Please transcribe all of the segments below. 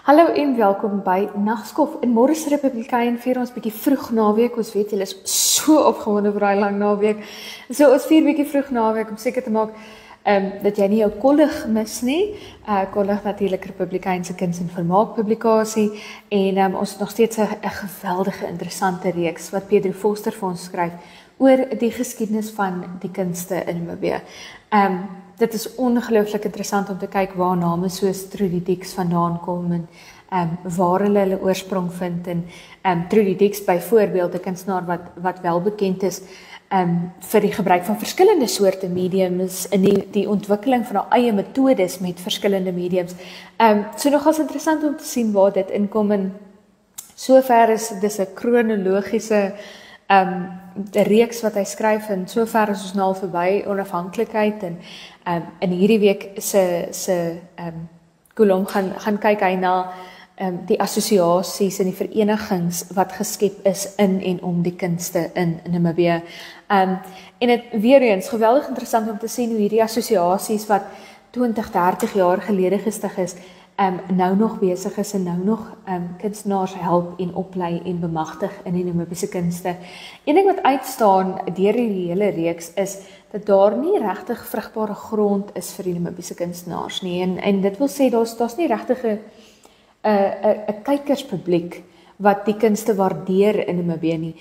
Hallo en welkom by Nagskof. In môre se Republikein vier ons bietjie vroeg naweek. Ons weet julle is so opgewonde vir daai lang naweek. So ons vier bietjie vroeg naweek om seker te maak dat jy nie jou kollig mis nie. Kollig natuurlik Republikeinse kuns en vermaak publikasie en ons het nog steeds 'n geweldige interessante reeks wat Pedro Foster vir ons skryf oor die geskiedenis van die kunste in Namibië. Dit is ongelooflik interessant om te kyk waar name soos Trudy Dix vandaan kom en waar hulle oorsprong vind en Trudy Dix byvoorbeeld 'n kunstenaar wat wel bekend is vir die gebruik van verskillende soorte mediums in die ontwikkeling van haar eie metodes met verskillende mediums. So nogals interessant om te sien waar dit inkom en sover is dis 'n kronologiese reeks wat hy skryf en sover is ons nou al verby onafhanklikheid en in hierdie week se kolom gaan kyk hy na die assosiasies en die verenigings wat geskep is in en om die kunste in Namibië. En dit weer eens geweldig interessant om te sien hoe hierdie assosiasies wat 20, 30 jaar gelede gestig is, nou nog besig is en nou nog kunstenaars help en oplei en bemagtig in die Namibiese kunste. Een ding wat uitstaan deur die hele reeks is dat daar nie regtig vrugbare grond is vir die Namibiese kunstenaars nie en dit wil sê daar's nie regtig 'n kykerspubliek wat die kunste waardeer in Namibië nie.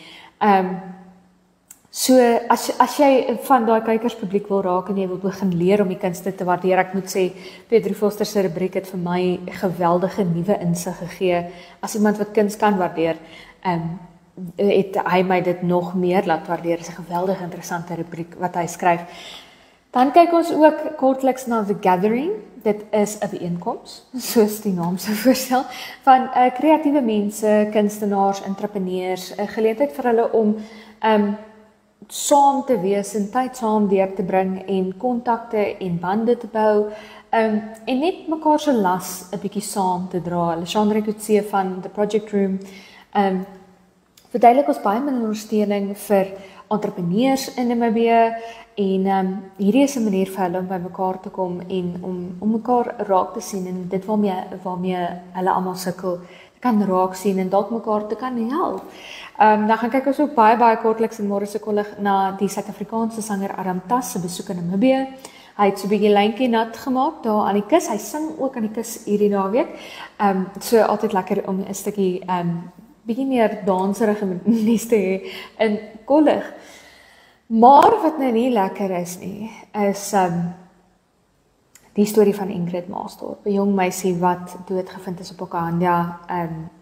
So as jy van daai kykerspubliek wil raak en jy wil begin leer om die kunste te waardeer, ek moet sê Pedro Foster se rubriek het vir my 'n geweldige nuwe insig gegee. As iemand wat kuns kan waardeer, het hy my dit nog meer laat waardeer. Dit is 'n geweldig interessante rubriek wat hy skryf. Dan kyk ons ook kortliks na The Gathering. Dit is 'n byeenkoms, soos die naam sou voorstel, van kreatiewe mense, kunstenaars, entrepreneurs, 'n geleentheid vir hulle om saam te wees en tyd saam deur te bring en kontakte en bande te bou en net mekaar se las 'n bietjie saam te dra. Alexandre Coetzee van The Project Room verduidelik ons baie min ondersteuning vir entrepreneurs in Namibië en hierdie is 'n manier vir hulle om by mekaar te kom en om mekaar raak te sien en dit waarmee hulle almal sukkel kan raak sien en dalk mekaar te kan help. Dan gaan kyk ons ook baie kortliks in môre se kollig na die Suid-Afrikaanse sanger Adam Tas se besoek in Namibië. Hy het so 'n bietjie lyntjie nat gemaak daar aan die kus. Hy sing ook aan die kus hierdie naweek. So altyd lekker om 'n stukkie bietjie meer danserige nuus te hê in kollig. Maar wat nou nie lekker is nie, is die storie van Ingrid Maasdorp, 'n jong meisie wat doodgevind is op Okanja.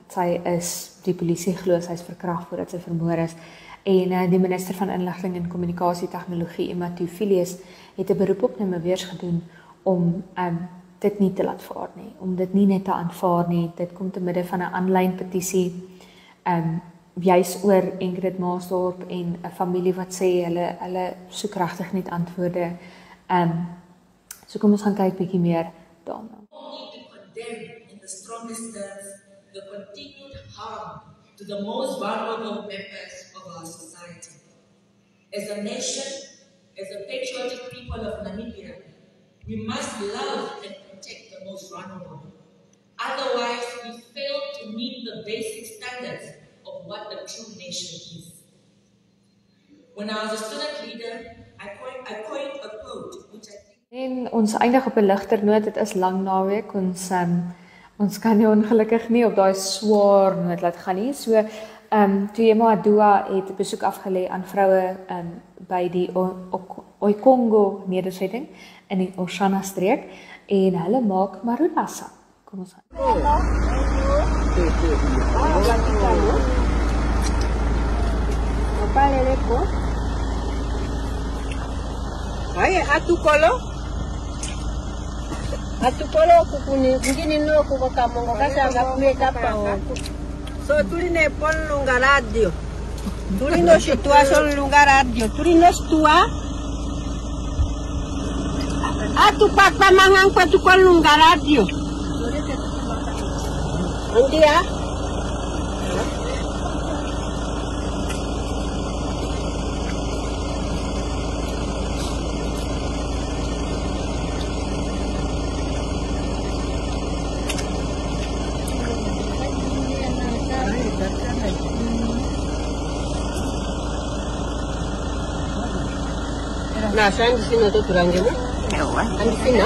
Sy is, die polisie glo sy is verkragt voordat sy vermoor is. En die minister van Inligting en Kommunikasie Tegnologie, Emma Theophilus, het 'n beroep op Namibiërs gedoen om dit nie te laat vaar nie, om dit nie net te aanvaar nie. Dit kom te midde van 'n aanlyn petisie juis oor Ingrid Maasdorp en 'n familie wat sê hulle soek regtig net antwoorde. So kom ons gaan kyk bietjie meer daarna. Only to condemn in the strongest terms the continued harm to the most vulnerable members of our society. As a nation, as a patriotic people of Namibia, we must love and protect the most vulnerable. Otherwise, we fail to meet the basic standards of what the true nation is. When I was a student leader, I coined a quote which I think. En ons eindig op 'n ligter noot. Dit is lang naweek. Ons kan nie ongelukkig nie op daai swaar noot laat gaan nie. So Tuyemo Adua het 'n besoek afgelê aan vroue by die Oikongo nedersetting in die Oshana streek en hulle maak marulasa. Kom ons gaan. Atukolo kukuni ngini no kuboka mongo kasa ngakumeta pa. So tuline pon lunga radio. Tulino situation lunga radio. Tulino stua. Atu papa mangang pa tukol lunga radio. Andia. Na sandi sino to turangemu. Ewa. Andi sina.